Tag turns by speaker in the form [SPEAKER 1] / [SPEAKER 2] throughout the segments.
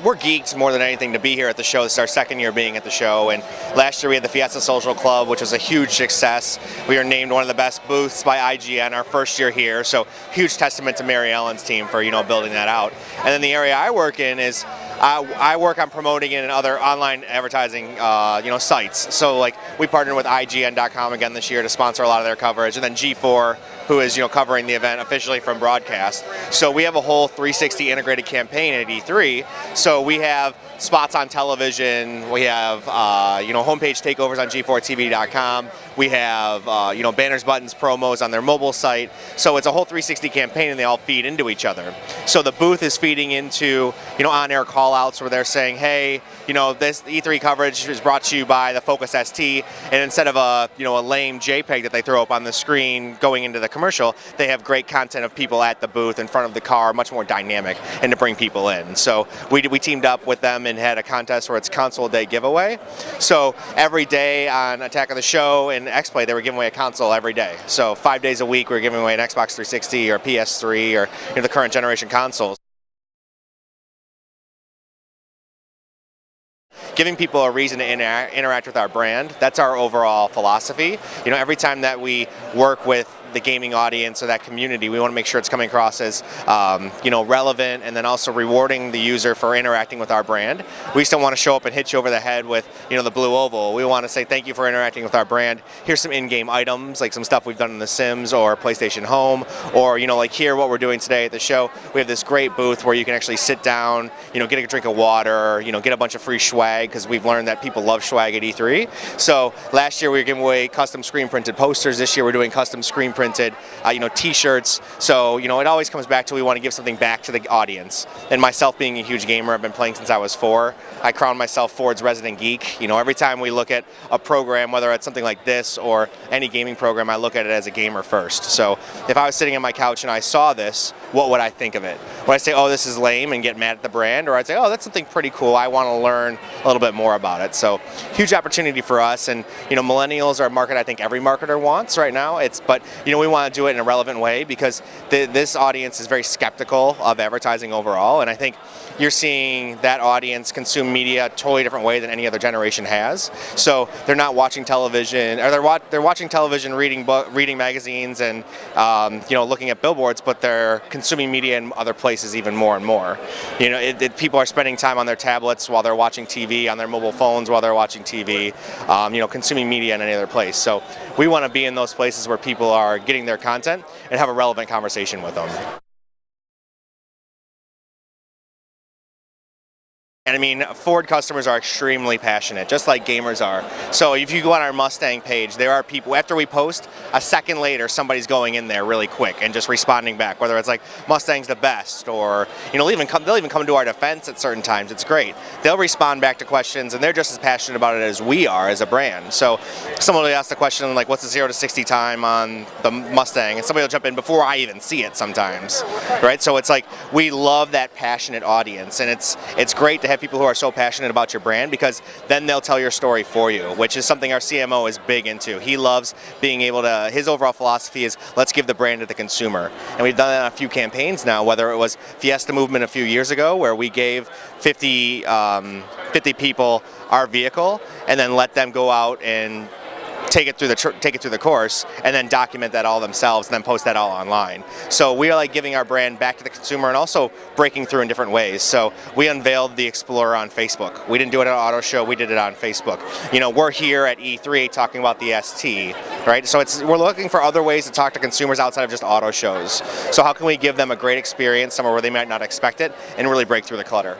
[SPEAKER 1] we're geeked more than anything to be here at the show. This is our second year being at the show, and last year we had the Fiesta Social Club, which was a huge success. We were named one of the best booths by IGN our first year here, so huge testament to Mary Ellen's team for building that out. And then the area I work in is I work on promoting it in other online advertising sites. So like we partnered with IGN.com again this year to sponsor a lot of their coverage, and then G4, who is covering the event officially from broadcast. So we have a whole 360 integrated campaign at E3. So we have spots on television, we have homepage takeovers on G4TV.com, we have banners, buttons, promos on their mobile site. So it's a whole 360 campaign, and they all feed into each other. So the booth is feeding into on-air call-outs where they're saying, hey, this E3 coverage is brought to you by the Focus ST, and instead of a lame JPEG that they throw up on the screen going into the commercial, they have great content of people at the booth in front of the car, much more dynamic, and to bring people in. So we teamed up with them and had a contest where it's console day giveaway. So every day on Attack of the Show and X-Play, they were giving away a console every day. So 5 days a week we were giving away an Xbox 360 or PS3 or the current generation consoles. Giving people a reason to interact with our brand, that's our overall philosophy. Every time that we work with the gaming audience or that community, we want to make sure it's coming across as relevant, and then also rewarding the user for interacting with our brand. We just don't want to show up and hit you over the head with the blue oval. We want to say thank you for interacting with our brand. Here's some in-game items, like some stuff we've done in The Sims or PlayStation Home, or like here what we're doing today at the show. We have this great booth where you can actually sit down, get a drink of water, get a bunch of free swag, because we've learned that people love swag at E3. So last year we were giving away custom screen printed posters. This year we're doing custom screen printed t-shirts. So it always comes back to we want to give something back to the audience. And myself being a huge gamer, I've been playing since I was 4. I crown myself Ford's resident geek. Every time we look at a program, whether it's something like this or any gaming program, I look at it as a gamer first. So if I was sitting on my couch and I saw this, what would I think of it? Would I say, oh, this is lame and get mad at the brand? Or I'd say, oh, that's something pretty cool. I want to learn a little bit more about it. So huge opportunity for us. And millennials are a market I think every marketer wants right now. But we want to do it in a relevant way, because this audience is very skeptical of advertising overall, and I think you're seeing that audience consume media a totally different way than any other generation has. So they're not watching television, or they're watching television, reading magazines, and looking at billboards, but they're consuming media in other places even more and more. People are spending time on their tablets while they're watching TV, on their mobile phones while they're watching TV, consuming media in any other place. So we want to be in those places where people are getting their content and have a relevant conversation with them. And I mean, Ford customers are extremely passionate, just like gamers are. So if you go on our Mustang page, there are people, after we post, a second later, somebody's going in there really quick and just responding back, whether it's like, Mustang's the best, or they'll even come to our defense at certain times. It's great. They'll respond back to questions, and they're just as passionate about it as we are as a brand. So someone will ask the question, like, what's the 0 to 60 time on the Mustang? And somebody will jump in before I even see it sometimes, right? So it's like, we love that passionate audience, and it's great to have people who are so passionate about your brand, because then they'll tell your story for you, which is something our CMO is big into. He loves being able to, his overall philosophy is, let's give the brand to the consumer. And we've done that on a few campaigns now, whether it was Fiesta Movement a few years ago, where we gave 50 people our vehicle and then let them go out and take it through the course, and then document that all themselves, and then post that all online. So we are like giving our brand back to the consumer, and also breaking through in different ways. So we unveiled the Explorer on Facebook. We didn't do it at an auto show, we did it on Facebook. We're here at E3 talking about the ST, right? So we're looking for other ways to talk to consumers outside of just auto shows. So how can we give them a great experience somewhere where they might not expect it, and really break through the clutter?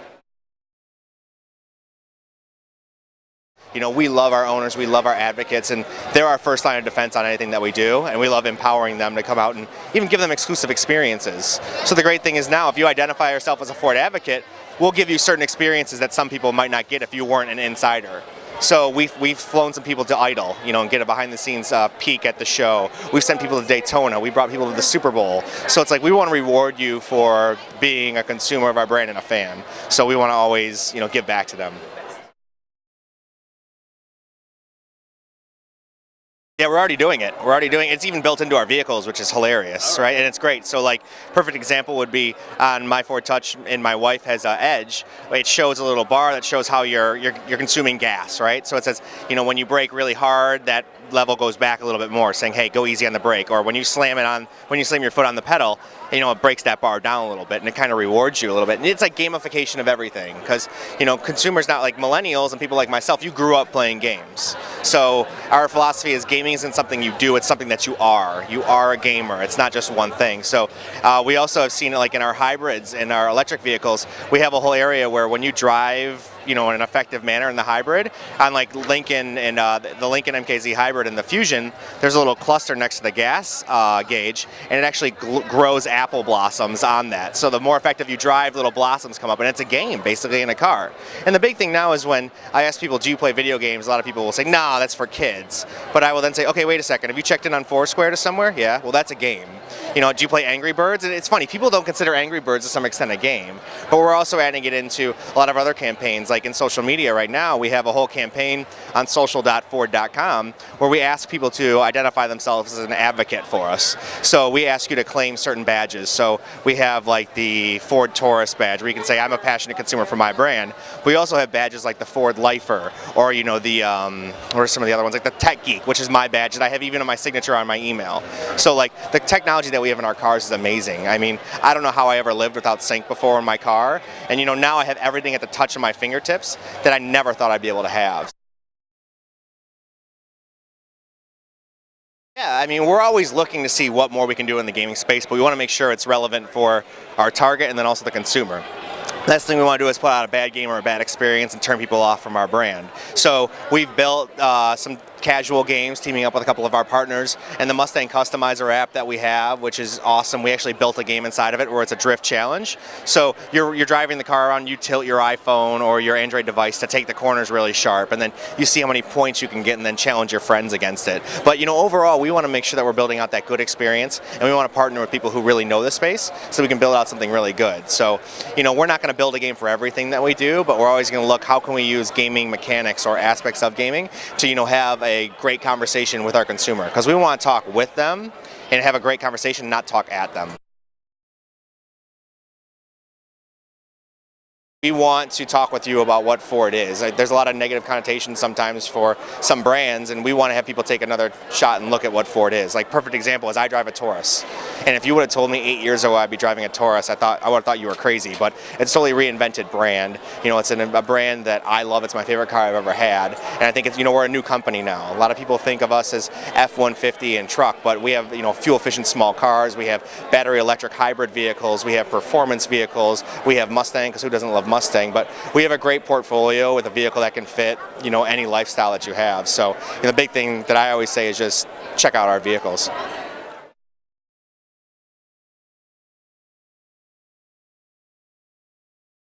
[SPEAKER 1] We love our owners, we love our advocates, and they're our first line of defense on anything that we do, and we love empowering them to come out and even give them exclusive experiences. So the great thing is now, if you identify yourself as a Ford advocate, we'll give you certain experiences that some people might not get if you weren't an insider. So we've flown some people to Idle, and get a behind-the-scenes peek at the show. We've sent people to Daytona. We brought people to the Super Bowl. So it's like, we want to reward you for being a consumer of our brand and a fan. So we want to always, give back to them. Yeah, we're already doing it. We're already doing it. It's even built into our vehicles, which is hilarious, right? And it's great. So, like, perfect example would be on my Ford Touch, and my wife has Edge. It shows a little bar that shows how you're consuming gas, right? So it says, when you brake really hard, that level goes back a little bit more, saying, hey, go easy on the brake. Or when you slam your foot on the pedal, it breaks that bar down a little bit, and it kind of rewards you a little bit. And it's like gamification of everything, because consumers, not like millennials and people like myself, you grew up playing games. So our philosophy is gaming isn't something you do, it's something that you are. You are a gamer. It's not just one thing. So we also have seen it like in our hybrids, in our electric vehicles, we have a whole area where when you drive in an effective manner in the hybrid, on like Lincoln and the Lincoln MKZ hybrid and the Fusion, there's a little cluster next to the gas gauge, and it actually grows apple blossoms on that. So the more effective you drive, little blossoms come up, and it's a game basically in a car. And the big thing now is when I ask people, do you play video games? A lot of people will say, nah, that's for kids. But I will then say, okay, wait a second, have you checked in on Foursquare to somewhere? Yeah, well, that's a game. Do you play Angry Birds? And it's funny, people don't consider Angry Birds to some extent a game, but we're also adding it into a lot of other campaigns. Like in social media right now, we have a whole campaign on social.ford.com where we ask people to identify themselves as an advocate for us. So we ask you to claim certain badges. So we have like the Ford Taurus badge where you can say, I'm a passionate consumer for my brand. We also have badges like the Ford Lifer, or what are some of the other ones, like the Tech Geek, which is my badge that I have even in my signature on my email. So like the technology that we have in our cars is amazing. I mean, I don't know how I ever lived without sync before in my car, and now I have everything at the touch of my fingertips that I never thought I'd be able to have. Yeah, I mean, we're always looking to see what more we can do in the gaming space, but we want to make sure it's relevant for our target and then also the consumer. Last thing we want to do is put out a bad game or a bad experience and turn people off from our brand. So we've built some casual games, teaming up with a couple of our partners, and the Mustang Customizer app that we have, which is awesome. We actually built a game inside of it where it's a drift challenge. So you're driving the car around, you tilt your iPhone or your Android device to take the corners really sharp, and then you see how many points you can get and then challenge your friends against it. But overall, we want to make sure that we're building out that good experience, and we want to partner with people who really know the space so we can build out something really good. So we're not going to build a game for everything that we do, but we're always going to look how can we use gaming mechanics or aspects of gaming to have a great conversation with our consumer, because we want to talk with them and have a great conversation, not talk at them. We want to talk with you about what Ford is. There's a lot of negative connotations sometimes for some brands, and we want to have people take another shot and look at what Ford is. Like, perfect example is I drive a Taurus, and if you would have told me 8 years ago I'd be driving a Taurus, I would have thought you were crazy. But it's totally reinvented brand. It's a brand that I love. It's my favorite car I've ever had, and I think it's we're a new company now. A lot of people think of us as F-150 and truck, but we have fuel-efficient small cars. We have battery electric hybrid vehicles. We have performance vehicles. We have Mustang, because who doesn't love Mustang? But we have a great portfolio with a vehicle that can fit any lifestyle that you have. So the big thing that I always say is just check out our vehicles.